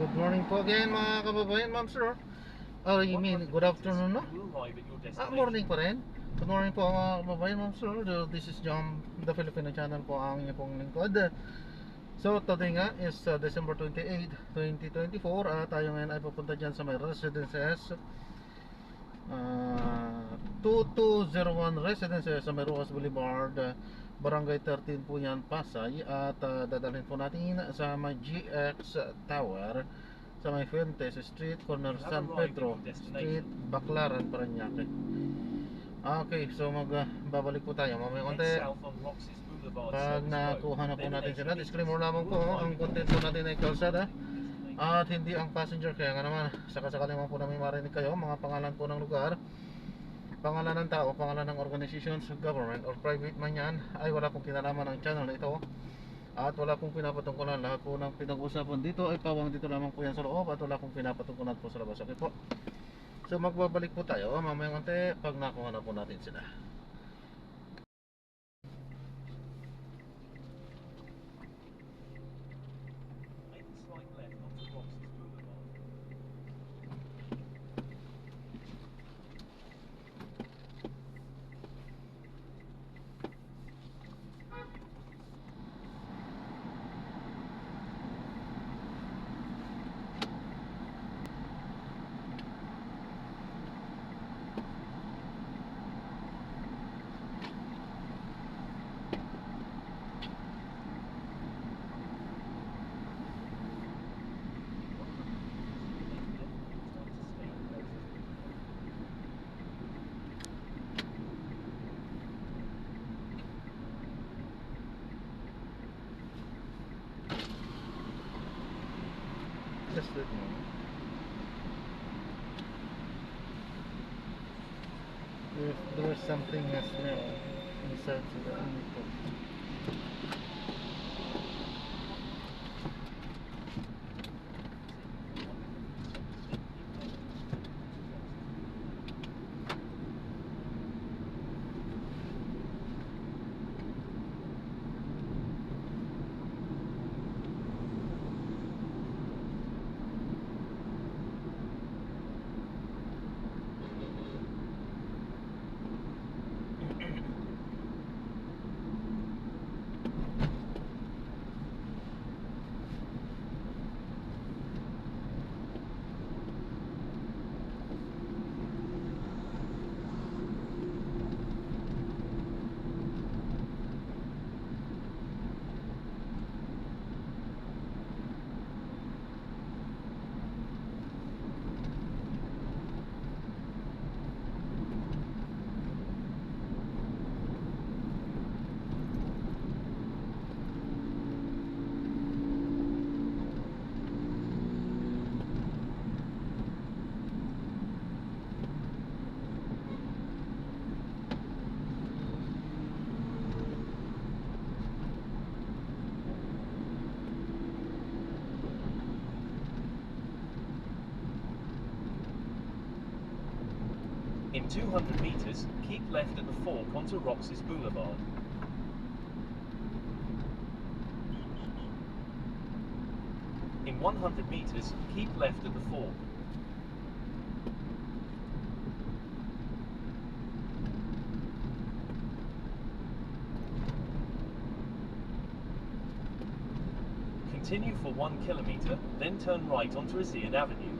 Good morning po again mga kababayan, ma'am sir. Oh, you mean good afternoon, no? Morning pa rin. Good morning po mga kababayan, ma'am sir. This is John, the Filipino channel po ang inyong pong lingkod. So today nga is December 28, 2024. Tayo ngayon ay pupunta dyan sa may residences 2201 Residences sa may Rojas Boulevard, Barangay 13 po yan, Pasay. At dadalhin po natin sa may GX Tower sa may Fuentes Street, corner San Pedro Street, Baclaran, Parañaque. Okay, so babalik po tayo mamaya konti. Pag nakuha na po natin sila, disclaimer lamang po, ang content po natin ay kalsada at hindi ang passenger. Kaya nga naman, sakasakali man po namin marinig kayo, mga pangalan po ng lugar, pangalan ng tao, pangalan ng organizations, government or private man yan, ay wala pong kinalaman ng channel na ito at wala pong pinapatungkulan. Lahat po ng pinag-usapan dito ay pawang dito lamang po yan sa loob at wala pong pinapatungkulan po sa labas. Okay po, so magbabalik po tayo mamaya konti pag nakuha na po natin sila. Just let me know if there's something as well inside the input. In 200 meters, keep left at the fork onto Roxas Boulevard. In 100 meters, keep left at the fork. Continue for 1 kilometer, then turn right onto Aziad Avenue.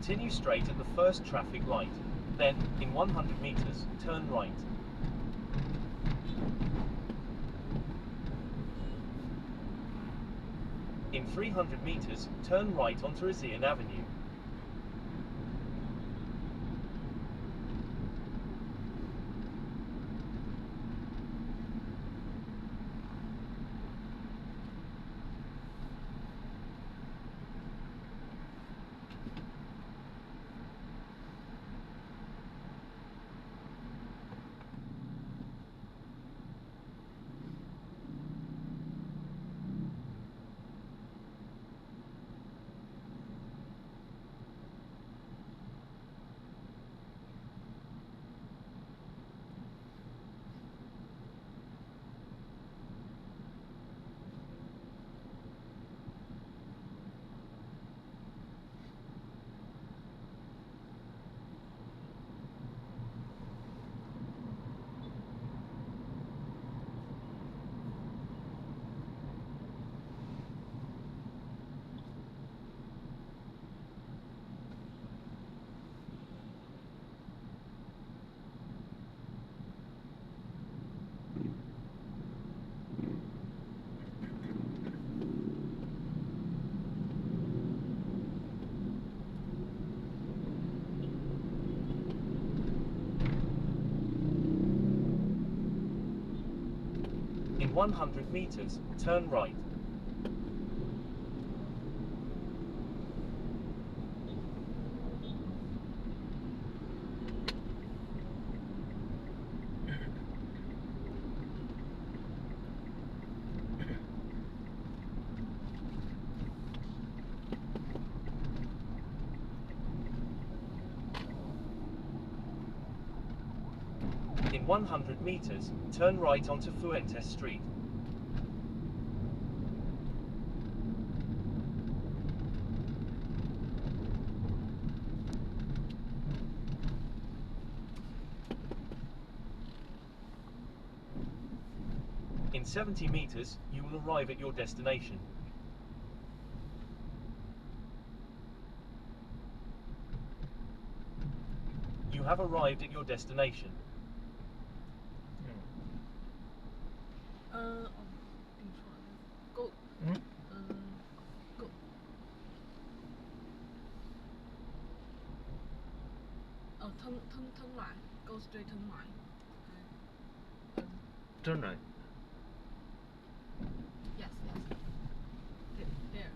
Continue straight at the first traffic light. Then, in 100 meters, turn right. In 300 meters, turn right onto Rosian Avenue. In 100 meters, turn right. In 100 meters, turn right onto Fuentes Street. In 70 meters, you will arrive at your destination. You have arrived at your destination. Go. Hmm? Go. Oh, turn right. Go straight, turn right. Turn right. Yes. There.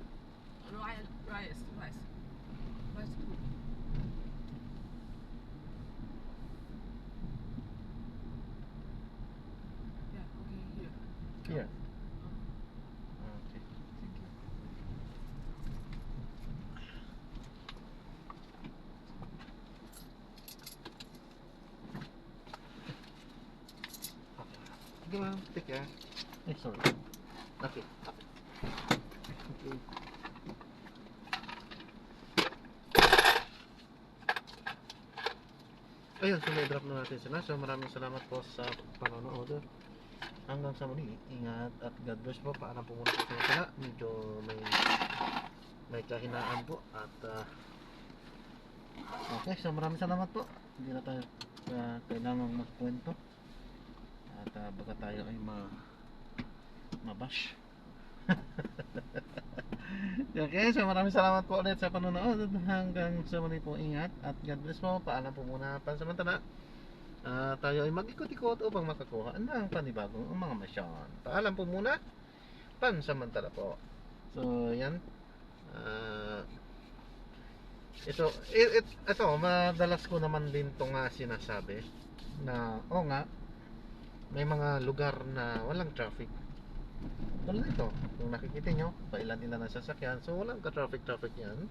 Right. Right. Yeah. Okay. Here. Here. Oh, Okay. thank you. Sige ma'am, take care. Sorry. Okay. Okay. Ayun, so may drop na natin sila. So maraming salamat po sa panonood. Hanggang sa muli, ingat at God bless po. Paalam po muna po sa sila. Medyo may kahinaan po. At okay, so maraming salamat po. Hindi na tayo kailangang magkwento. At baka tayo ay mabash. Okay, so maraming salamat po ulit sa panonood. Hanggang sa muli po, ingat at God bless po. Paalam po muna pansamantala. Tayo ay mag-ikot-ikot upang makakuha ng panibagong mga misyon. Paalam po muna pansamantala po. So yan, ito madalas ko naman din to nga sinasabi na nga, may mga lugar na walang traffic. Tulad nito, kung nakikita nyo, pailan-ilan ang sasakyan, so walang ka-traffic yan.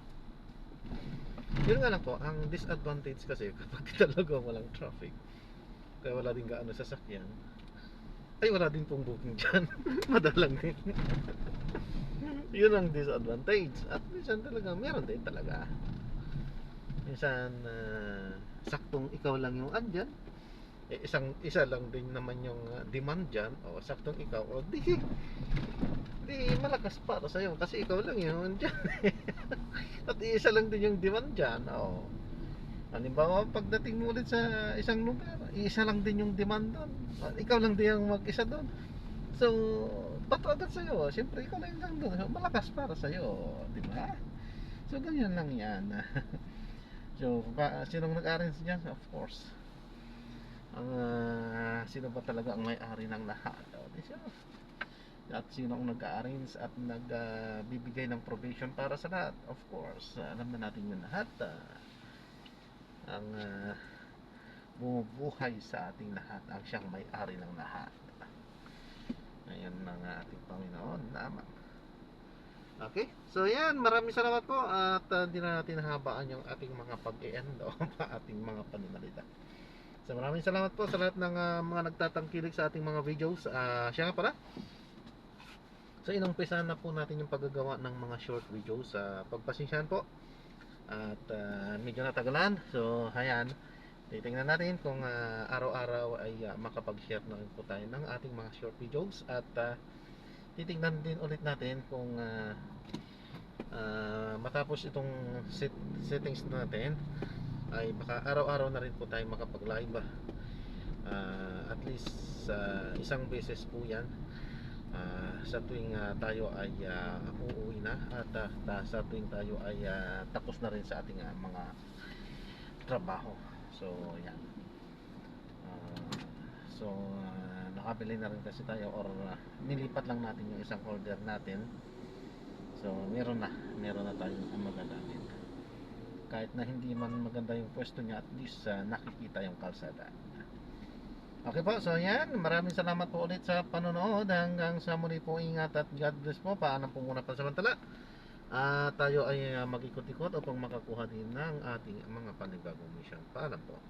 Yun nga lang po, ang disadvantage kasi kapag talagang walang traffic, kaya wala din gaano sasakyan, ay wala din pong booking dyan. Madalang din. Yun ang disadvantage. At minsan talaga, meron din talaga. Minsan saktong ikaw lang yung andyan, isa lang din naman yung demand dyan, o saktong ikaw, o di di malakas para sa'yo kasi ikaw lang yun dyan. At isa lang din yung demand dyan. Oo. Halimbawa, pagdating mo ulit sa isang lugar, isa lang din yung demand doon. Ikaw lang din yung mag-isa doon. So, bato agad sa'yo. Siyempre, ikaw lang lang doon. Malakas para sa'yo. Di ba? So, ganyan lang yan. So, sinong nag-arrange dyan? Of course. Sino ba talaga ang may-ari ng lahat? Di siya. At sino ang nag-arrange at nagbibigay ng provision para sa lahat? Of course, alam na natin yun lahat. Ang bumubuhay sa ating lahat, ang siyang may-ari ng lahat. Ayan ng ating Panginoon lamang. Okay, so yan, maraming salamat po at hindi na natin habaan yung ating mga pag-e-end o ating mga panunalita. So maraming salamat po sa lahat ng mga nagtatangkilik sa ating mga videos. Siya nga pala, so inumpisahan na po natin yung paggagawa ng mga short videos. Pagpasensyahan po at medyo natagalan. So ayan, titingnan natin kung araw-araw ay makapag-share na rin po tayo ng ating mga short videos. At titingnan din ulit natin kung matapos itong settings natin ay baka araw-araw na rin po tayo makapag-live. At least isang beses po yan sa tuwing tayo ay uuwi na at sa tuwing tayo ay tapos na rin sa ating mga trabaho. So yan, nakabili na rin kasi tayo or nilipat lang natin yung isang order natin. So meron na tayong magagamit kahit na hindi man maganda yung pwesto niya, at least nakikita yung kalsada. Okay po, so yan, maraming salamat po ulit sa panonood. Hanggang sa muli po, ingat at God bless po. Paalam po muna pansamantala. Tayo ay mag-ikot-ikot upang makakuha din ng ating mga panibagong mission. Paalam po.